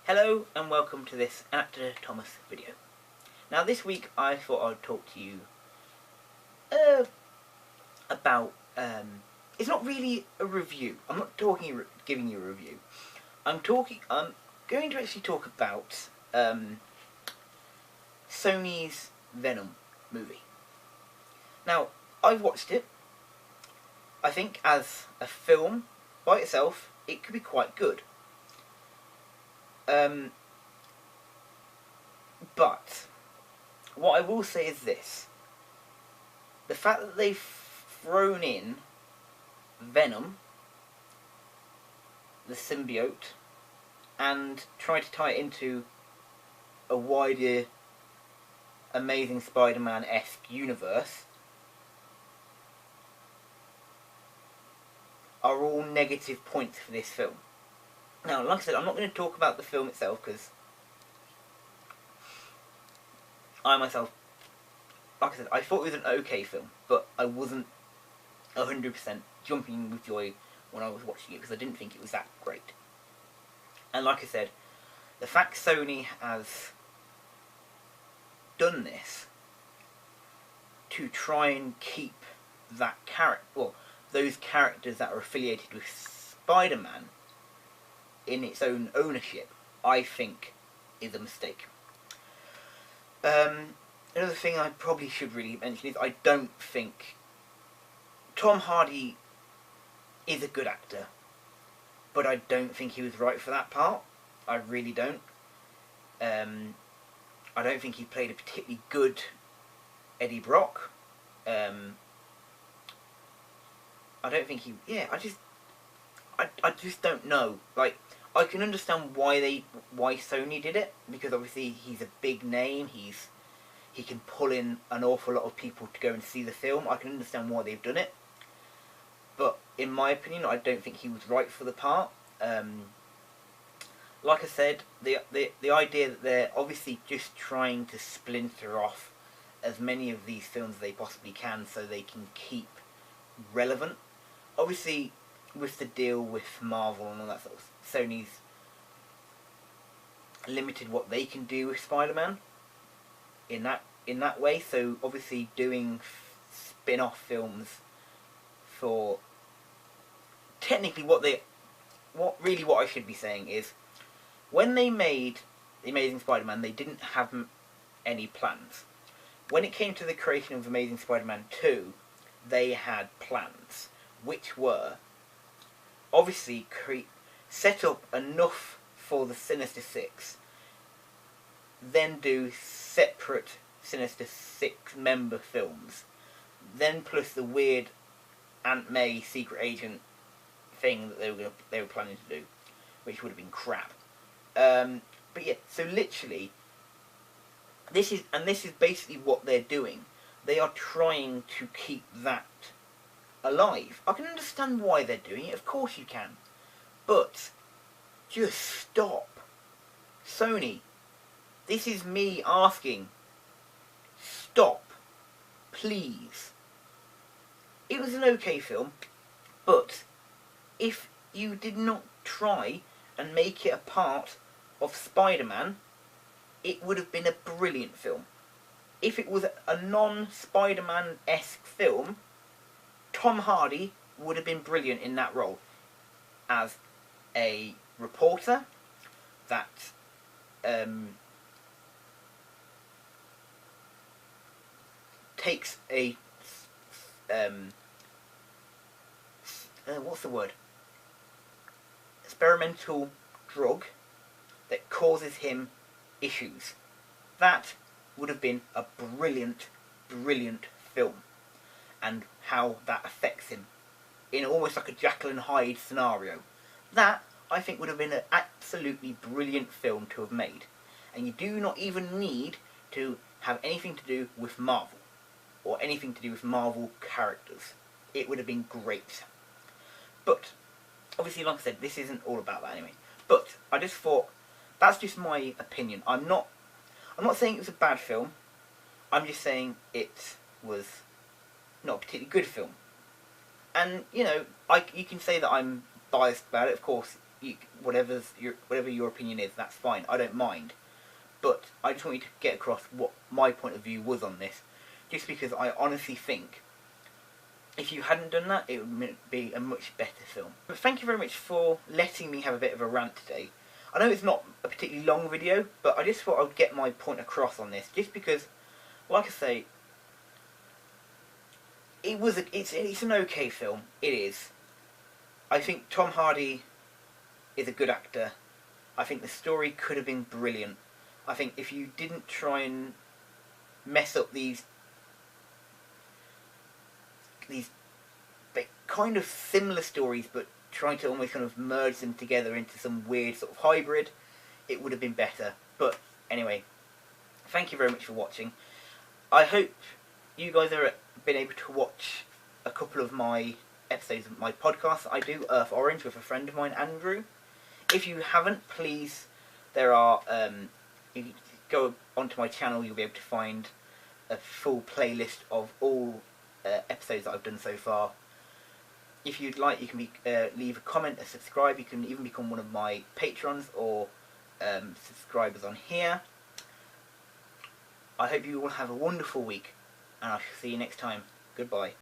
Hello and welcome to this Actor Thomas video. Now this week I thought I'd talk to you about, it's not really a review. I'm not giving you a review. I'm going to actually talk about Sony's Venom movie. Now, I've watched it. I think as a film by itself, it could be quite good. But what I will say is this: the fact that they've thrown in Venom, the symbiote, and tried to tie it into a wider Amazing Spider-Man-esque universe are all negative points for this film. Now, like I said, I'm not going to talk about the film itself because I myself, like I said, I thought it was an okay film, but I wasn't 100% jumping with joy when I was watching it because I didn't think it was that great. And like I said, the fact Sony has done this to try and keep that those characters that are affiliated with Spider-Man in its own ownership, I think is a mistake. Another thing I probably should really mention is I don't think Tom Hardy is a good actor, but I don't think he was right for that part. I really don't. I don't think he played a particularly good Eddie Brock. I don't think he... I just don't know. Like, I can understand why Sony did it, because obviously he's a big name. He can pull in an awful lot of people to go and see the film. I can understand why they've done it, but in my opinion, I don't think he was right for the part. Like I said, the idea that they're obviously just trying to splinter off as many of these films as they possibly can so they can keep relevant. Obviously, with the deal with Marvel and all that sort of, Sony's limited what they can do with Spider-Man in that way. So obviously doing spin-off films for technically what I should be saying is, when they made The Amazing Spider-Man, they didn't have any plans. When it came to the creation of Amazing Spider-Man 2, they had plans, which were obviously set up enough for the Sinister Six, then do separate Sinister Six member films, then plus the weird Aunt May secret agent thing that they were planning to do, which would have been crap. But yeah, so literally, this is basically what they're doing. They are trying to keep that alive. I can understand why they're doing it, of course you can. But just stop. Sony, this is me asking. Stop. Please. It was an okay film, but if you did not try and make it a part of Spider-Man, it would have been a brilliant film. If it was a non-Spider-Man-esque film, Tom Hardy would have been brilliant in that role as a reporter that takes a what's the word? Experimental drug that causes him issues. That would have been a brilliant, brilliant film, and how that affects him in almost like a Jekyll and Hyde scenario. That, I think, would have been an absolutely brilliant film to have made. And you do not even need to have anything to do with Marvel, or anything to do with Marvel characters. It would have been great. But obviously, like I said, this isn't all about that anyway. But I just thought, that's just my opinion. I'm not saying it was a bad film. I'm just saying it was not a particularly good film. And, you know, you can say that I'm biased about it. Of course, whatever your opinion is, that's fine. I don't mind. But I just want you to get across what my point of view was on this, just because I honestly think if you hadn't done that, it would be a much better film. But thank you very much for letting me have a bit of a rant today. I know it's not a particularly long video, but I just thought I would get my point across on this, just because, like I say, it's an okay film. It is. I think Tom Hardy is a good actor. I think the story could have been brilliant. I think if you didn't try and mess up these kind of similar stories, but trying to almost kind of merge them together into some weird sort of hybrid, it would have been better. But anyway, thank you very much for watching. I hope you guys have been able to watch a couple of my episodes of my podcast I do, Earth Orange, with a friend of mine, Andrew. If you haven't, please, there are, you go onto my channel, you'll be able to find a full playlist of all episodes that I've done so far. If you'd like, you can leave a comment, a subscribe. You can even become one of my patrons or subscribers on here. I hope you all have a wonderful week, and I shall see you next time. Goodbye.